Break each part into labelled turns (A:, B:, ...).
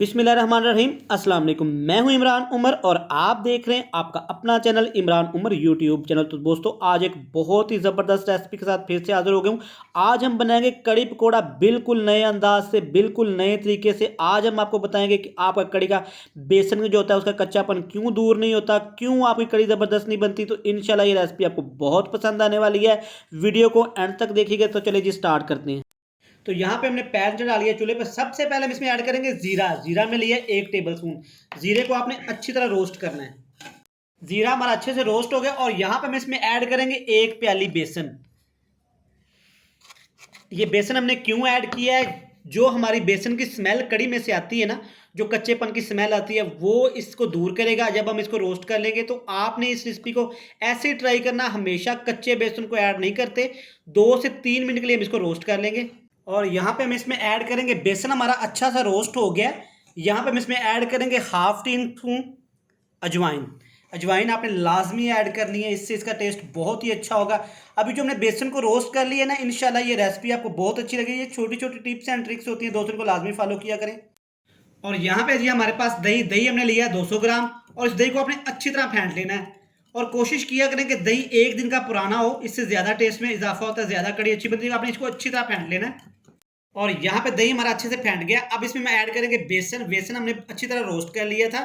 A: बिस्मिल्लाहिर्रहमानिर्रहीम। अस्सलाम वालेकुम। मैं हूं इमरान उमर और आप देख रहे हैं आपका अपना channel Imran Umar YouTube channel. तो दोस्तों आज एक बहुत ही ज़बरदस्त रेसिपी के साथ फिर से हाजिर हो गया हूं। आज हम बनाएंगे कड़ी पकौड़ा बिल्कुल नए अंदाज से, बिल्कुल नए तरीके से। आज हम आपको बताएंगे कि आपका कड़ी का बेसन जो होता है उसका कच्चापन क्यों दूर नहीं होता, क्यों आपकी कड़ी ज़बरदस्त नहीं बनती। तो इंशाल्लाह ये रेसिपी आपको बहुत पसंद आने वाली है। वीडियो को एंड तक देखिएगा। तो चलिए जी स्टार्ट करते हैं। तो यहाँ पे हमने पैन चढ़ा लिया चूल्हे पे। सबसे पहले हम इसमें ऐड करेंगे जीरा। जीरा में लिया 1 टेबल स्पून। जीरे को आपने अच्छी तरह रोस्ट करना है। जीरा हमारा अच्छे से रोस्ट हो गया और यहाँ पे हम इसमें ऐड करेंगे 1 प्याली बेसन। ये बेसन हमने क्यों ऐड किया है, जो हमारी बेसन की स्मेल कड़ी में से आती है ना, जो कच्चेपन की स्मेल आती है वो इसको दूर करेगा जब हम इसको रोस्ट कर लेंगे। तो आपने इस रेसिपी को ऐसे ट्राई करना, हमेशा कच्चे बेसन को ऐड नहीं करते। 2 से 3 मिनट के लिए हम इसको रोस्ट कर लेंगे। और यहाँ पे हम इसमें ऐड करेंगे, बेसन हमारा अच्छा सा रोस्ट हो गया। यहाँ पे हम इसमें ऐड करेंगे 1/2 टीस्पून अजवाइन। अजवाइन आपने लाजमी ऐड करनी है, इससे इसका टेस्ट बहुत ही अच्छा होगा। अभी जो हमने बेसन को रोस्ट कर लिया ना, इंशाल्लाह ये रेसिपी आपको बहुत अच्छी लगेगी। ये छोटी छोटी टिप्स एंड ट्रिक्स होती हैं, दोस्तों को लाजमी फॉलो किया करें। और यहाँ पे जी हमारे पास दही दही हमने लिया 200 ग्राम और इस दही को आपने अच्छी तरह फेंट लेना है। और कोशिश किया करें कि दही 1 दिन का पुराना हो, इससे ज़्यादा टेस्ट में इजाफा होता है, ज़्यादा कड़ी अच्छी बनती है। आपने इसको अच्छी तरह फेंट लेना है। और यहाँ पे दही हमारा अच्छे से फेंट गया। अब इसमें मैं ऐड करेंगे बेसन। बेसन हमने अच्छी तरह रोस्ट कर लिया था,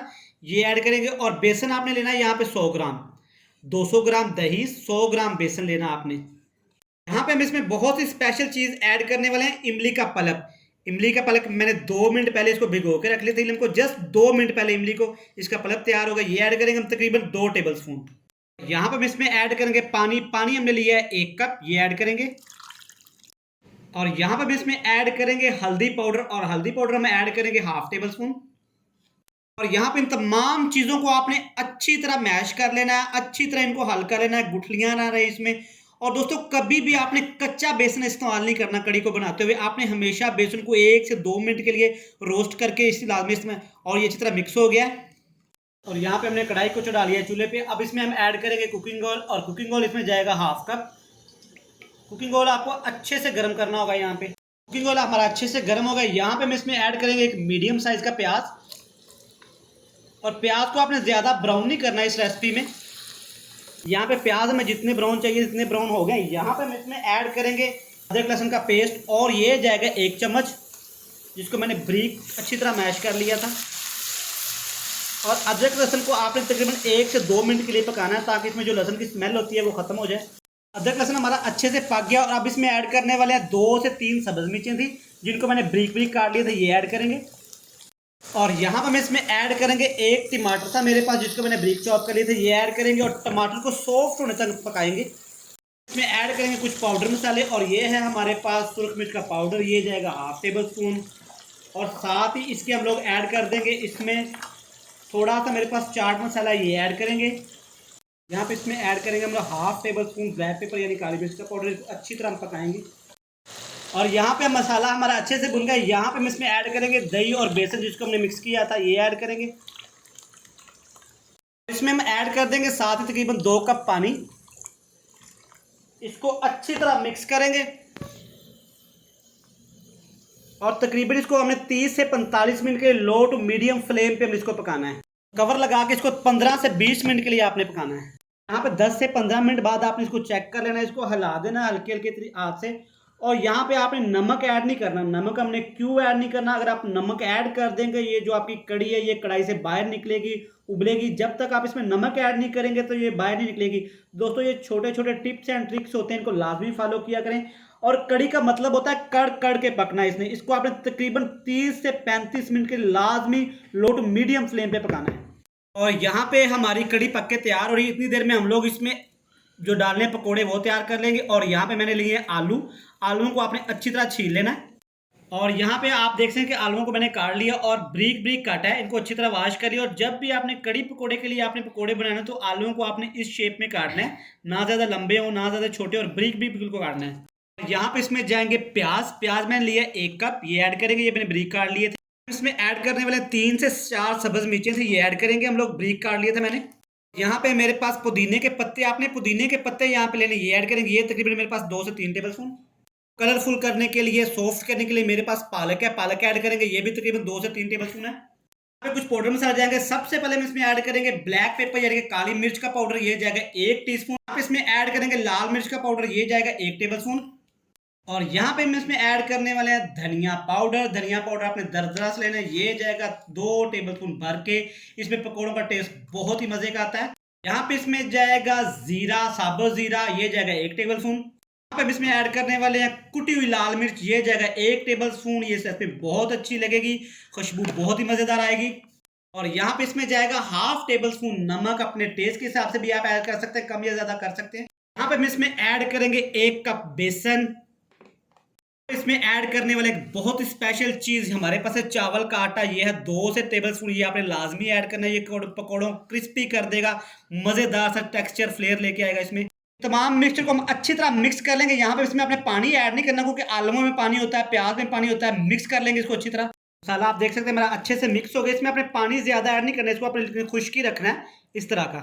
A: ये ऐड करेंगे। और बेसन आपने लेना है यहाँ पे 100 ग्राम। 200 ग्राम दही, 100 ग्राम बेसन लेना आपने। यहाँ पे हम इसमें बहुत ही स्पेशल चीज़ ऐड करने वाले हैं, इमली का पल्प। इमली का पल्प मैंने 2 मिनट पहले इसको भिगो के रख लिया था। हमको जस्ट 2 मिनट पहले इमली को इसका पल्प तैयार होगा। ये ऐड करेंगे हम तकरीबन 2 टेबल स्पून। यहाँ पे हम इसमें ऐड करेंगे पानी। पानी हमने लिया है 1 कप, ये ऐड करेंगे। और यहाँ पर भी इसमें ऐड करेंगे हल्दी पाउडर, और हल्दी पाउडर हम ऐड करेंगे 1/2 टेबल स्पून। और यहाँ पे इन तमाम चीज़ों को आपने अच्छी तरह मैश कर लेना है, अच्छी तरह इनको हल कर लेना है, गुठलियाँ ना रहे इसमें। और दोस्तों कभी भी आपने कच्चा बेसन इस्तेमाल नहीं करना कड़ी को बनाते हुए। आपने हमेशा बेसन को 1 से 2 मिनट के लिए रोस्ट करके इस लाजमी इसमें, और ये अच्छी तरह मिक्स हो गया। और यहाँ पे हमने कढ़ाई को चढ़ा लिया चूल्हे पे। अब इसमें हम ऐड करेंगे कुकिंग ऑयल, और कुकिंग ऑयल इसमें जाएगा 1/2 कप। कुकिंग ऑयल आपको अच्छे से गर्म करना होगा। यहाँ पे कुकिंग ऑयल हमारा अच्छे से गर्म हो गया। यहाँ पे हम इसमें ऐड करेंगे 1 मीडियम साइज का प्याज। और प्याज को आपने ज़्यादा ब्राउन नहीं करना है इस रेसिपी में। यहाँ पे प्याज हमें जितने ब्राउन चाहिए जितने ब्राउन हो गए। यहाँ पे हम इसमें ऐड करेंगे अदरक लहसुन का पेस्ट, और ये जाएगा 1 चम्मच, जिसको मैंने ब्रीक अच्छी तरह मैश कर लिया था। और अदरक लहसुन को आपने तकरीबन 1 से 2 मिनट के लिए पकाना है, ताकि इसमें जो लहसुन की स्मेल होती है वो खत्म हो जाए। अदरक लहसुन हमारा अच्छे से पक गया। और अब इसमें ऐड करने वाले हैं 2 से 3 सब्ज मिर्चें थी, जिनको मैंने ब्रीक ब्रीक काट लिए थे, ये ऐड करेंगे। और यहाँ पर हम इसमें ऐड करेंगे 1 टमाटर था मेरे पास, जिसको मैंने ब्रीक चॉप कर लिए थे, ये ऐड करेंगे। और टमाटर को सॉफ्ट होने तक पकाएंगे। इसमें ऐड करेंगे कुछ पाउडर मसाले, और ये है हमारे पास सुरख मिर्च का पाउडर, ये जाएगा 1/2 टेबल स्पून। और साथ ही इसके हम लोग ऐड कर देंगे इसमें थोड़ा सा मेरे पास चाट मसाला, ये ऐड करेंगे। यहाँ पे इसमें ऐड करेंगे हम लोग 1/2 टेबल स्पून ब्लैक पेपर यानी काली मिर्च का पाउडर। अच्छी तरह हम पकाएंगे। और यहाँ पे मसाला हमारा अच्छे से भुन गया। यहाँ पे हम इसमें ऐड करेंगे दही और बेसन, जिसको हमने मिक्स किया था, ये ऐड करेंगे। इसमें हम ऐड कर देंगे साथ ही तकरीबन 2 कप पानी। इसको अच्छी तरह मिक्स करेंगे। और तकरीबन इसको हमने 30 से 45 मिनट के लो टू मीडियम फ्लेम पे हम इसको पकाना है। कवर लगा के इसको 15 से 20 मिनट के लिए आपने पकाना है। यहाँ पे 10 से 15 मिनट बाद आपने इसको चेक कर लेना है, इसको हिला देना हल्के हल्के हाथ से। और यहाँ पे आपने नमक ऐड नहीं करना। नमक हमने क्यों ऐड नहीं करना, अगर आप नमक ऐड कर देंगे ये जो आपकी कड़ी है ये कढ़ाई से बाहर निकलेगी, उबलेगी। जब तक आप इसमें नमक ऐड नहीं करेंगे तो ये बाहर नहीं निकलेगी। दोस्तों ये छोटे छोटे टिप्स एंड ट्रिक्स होते हैं, इनको लाजमी फॉलो किया करें। और कड़ी का मतलब होता है कड़ कड़ के पकना। इसको आपने तकरीबन 30 से 35 मिनट के लाजमी लो टू मीडियम फ्लेम पे पकाना है। और यहाँ पे हमारी कड़ी पक के तैयार हो रही है। इतनी देर में हम लोग इसमें जो डालने पकोड़े वो तैयार कर लेंगे। और यहाँ पे मैंने लिए आलू। आलूओं को आपने अच्छी तरह छील लेना है। और यहाँ पे आप देख सकते हैं कि आलूओं को मैंने काट लिया और ब्रीक ब्रीक काटा है। इनको अच्छी तरह वॉश कर लिया। और जब भी आपने कड़ी पकोड़े के लिए आपने पकोड़े बनाने तो आलूओं को आपने इस शेप में काटना है, ना ज़्यादा लंबे हो ना ज़्यादा छोटे, और ब्रीक ब्रीक बिल्कुल काटना है। यहाँ पे इसमें जाएंगे प्याज। प्याज मैंने लिया 1 कप, ये ऐड करेंगे, ये मैंने ब्रीक काट लिए थे। इसमें ऐड करने वाले 3 से 4 सब्ज मिर्चें थे, ये ऐड करेंगे, हम लोग ब्रीक काट लिए थे मैंने। यहाँ पे मेरे पास पुदीने के पत्ते, आपने पुदीने के पत्ते यहाँ पे लेने, ये ऐड करेंगे, ये तकरीबन मेरे पास 2 से 3 टेबल स्पून। कलरफुल करने के लिए, सॉफ्ट करने के लिए मेरे पास पालक है, पालक ऐड करेंगे, ये भी तकरीबन 2 से 3 टेबल स्पून है। यहाँ पे कुछ पाउडर मसाला जाएंगे। सबसे पहले हम इसमें ऐड करेंगे ब्लैक पेपर यानी कि काली मिर्च का पाउडर, ये जाएगा 1 टीस्पून। आप इसमें ऐड करेंगे लाल मिर्च का पाउडर, ये जाएगा 1 टेबल स्पून। और यहाँ पे हम इसमें ऐड करने वाले हैं धनिया पाउडर। धनिया पाउडर आपने दरदरा से लेना है, ये जाएगा 2 टेबल स्पून भर के। इसमें पकौड़ों का टेस्ट बहुत ही मजे का आता है। यहाँ पे इसमें जाएगा जीरा, साबुत जीरा, ये जाएगा 1 टेबल स्पून। यहाँ पे इसमें ऐड करने वाले हैं कुटी हुई लाल मिर्च, ये जाएगा 1 टेबल स्पून। ये इस पे बहुत अच्छी लगेगी, खुशबू बहुत ही मजेदार आएगी। और यहाँ पे इसमें जाएगा हाफ टेबल स्पून नमक, अपने टेस्ट के हिसाब से भी आप ऐड कर सकते हैं, कम या ज्यादा कर सकते हैं। यहाँ पे हम इसमें ऐड करेंगे 1 कप बेसन। इसमें ऐड करने वाले एक बहुत स्पेशल चीज हमारे पास है चावल का आटा, ये है 2 से टेबल स्पून, ये आपने लाजमी ऐड करना है। ये पकौड़ों क्रिस्पी कर देगा, मजेदार सा टेक्सचर फ्लेवर लेके आएगा। इसमें तमाम मिक्सचर को हम अच्छी तरह मिक्स कर लेंगे। यहाँ पे इसमें आपने पानी ऐड नहीं करना क्योंकि आलूओं में पानी होता है, प्याज में पानी होता है। मिक्स कर लेंगे इसको अच्छी तरह। मसाला आप देख सकते हैं मेरा अच्छे से मिक्स हो गया। इसमें आपने पानी ज्यादा ऐड नहीं करना, इसको आपने खुश्की रखना है इस तरह का।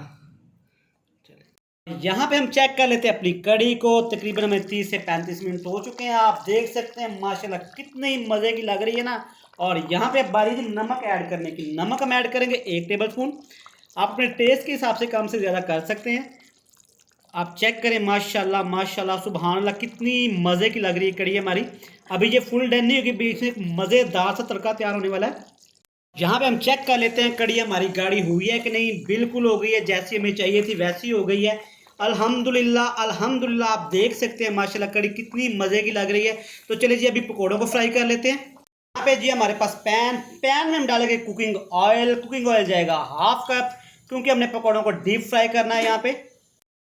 A: यहाँ पे हम चेक कर लेते हैं अपनी कड़ी को। तकरीबन हमें 30 से 35 मिनट हो चुके हैं। आप देख सकते हैं माशाल्लाह कितनी मज़े की लग रही है ना। और यहाँ पे बारी थी नमक ऐड करने की। नमक हम ऐड करेंगे 1 टेबल स्पून। आप अपने टेस्ट के हिसाब से कम से ज़्यादा कर सकते हैं। आप चेक करें माशाल्लाह माशाल्लाह सुभान अल्लाह, कितनी मज़े की लग रही है कड़ी हमारी। अभी ये फुल डन नहीं होगी, बीच में मज़ेदार सा तड़का तैयार होने वाला है। यहाँ पे हम चेक कर लेते हैं कड़ी हमारी गाढ़ी हुई है कि नहीं। बिल्कुल हो गई है, जैसी हमें चाहिए थी वैसी हो गई है। अल्हम्दुलिल्लाह अल्हम्दुलिल्लाह। आप देख सकते हैं माशाल्लाह कड़ी कितनी मज़े की लग रही है। तो चलिए जी अभी पकौड़ों को फ्राई कर लेते हैं। यहाँ पे जी हमारे पास पैन में हम डालेंगे कुकिंग ऑयल। कुकिंग ऑयल जाएगा हाफ कप, क्योंकि हमने पकौड़ों को डीप फ्राई करना है।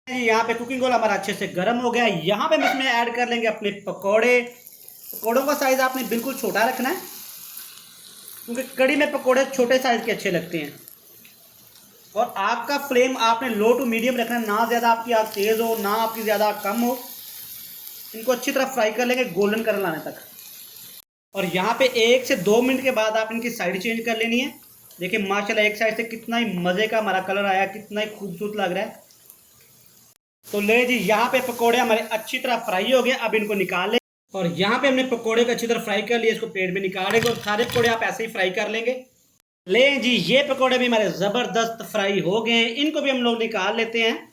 A: यहाँ पे कुकिंग ऑयल हमारा अच्छे से गर्म हो गया। यहाँ पे हम इसमें ऐड कर लेंगे अपने पकौड़े। पकौड़ों का साइज़ आपने बिल्कुल छोटा रखना है, क्योंकि कड़ी में पकौड़े छोटे साइज़ के अच्छे लगते हैं। और आग का फ्लेम आपने लो टू मीडियम रखना है, ना ज़्यादा आपकी आग तेज़ हो ना आपकी ज़्यादा कम हो। इनको अच्छी तरह फ्राई कर लेंगे गोल्डन कलर लाने तक। और यहाँ पे 1 से 2 मिनट के बाद आप इनकी साइड चेंज कर लेनी है। देखिए माशाल्लाह एक साइड से कितना ही मज़े का हमारा कलर आया, कितना ही खूबसूरत लग रहा है। तो ले जी यहाँ पे पकौड़े हमारे अच्छी तरह फ्राई हो गए, अब इनको निकाल लें। और यहाँ पे हमने पकौड़े को अच्छी तरह फ्राई कर लिया, इसको प्लेट में निकालेंगे और सारे पकौड़े आप ऐसे ही फ्राई कर लेंगे। ले जी ये पकौड़े भी हमारे ज़बरदस्त फ्राई हो गए हैं, इनको भी हम लोग निकाल लेते हैं।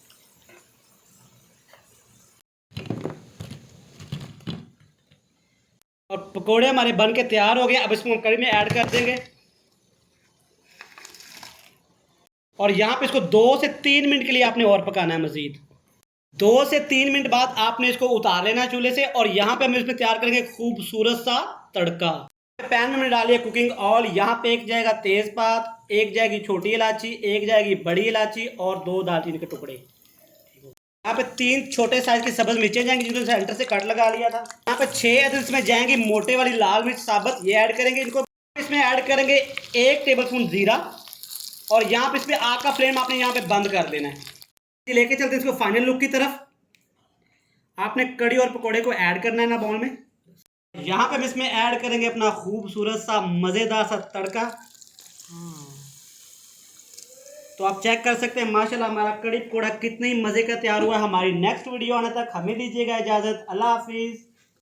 A: और पकौड़े हमारे बन के तैयार हो गए। अब इसको हम कड़ी में ऐड कर देंगे। और यहाँ पे इसको 2 से 3 मिनट के लिए आपने और पकाना है मज़ीद। 2 से 3 मिनट बाद आपने इसको उतार लेना है चूल्हे से। और यहाँ पे हम इसमें तैयार करेंगे खूबसूरत सा तड़का। पैन में हमने डाली है कुकिंग ऑयल। यहाँ पे एक जाएगा तेजपात, एक जाएगी छोटी इलायची, एक जाएगी बड़ी इलायची और 2 दालचीनी के टुकड़े। यहाँ पे 3 छोटे साइज की सब्ज मिर्चें जाएंगी जिनको सेंटर से कट लगा लिया था। यहाँ पे 6 अदर इसमें जाएंगी मोटे वाली लाल मिर्च साबुत, ये ऐड करेंगे। इनको इसमें ऐड करेंगे 1 टेबल स्पून जीरा। और यहाँ पे इसमें आग का फ्लेम आपने यहाँ पे बंद कर देना है। लेके चलते हैं इसको फाइनल लुक की तरफ। आपने कड़ी और पकौड़े को ऐड करना है ना बाउल में। यहाँ पे हम इसमें ऐड करेंगे अपना खूबसूरत सा मज़ेदार सा तड़का। तो आप चेक कर सकते हैं माशाल्लाह हमारा कड़ी पकौड़ा कितनी मज़े का तैयार हुआ है। हमारी नेक्स्ट वीडियो आने तक हमें दीजिएगा इजाज़त। अल्लाह हाफिज़।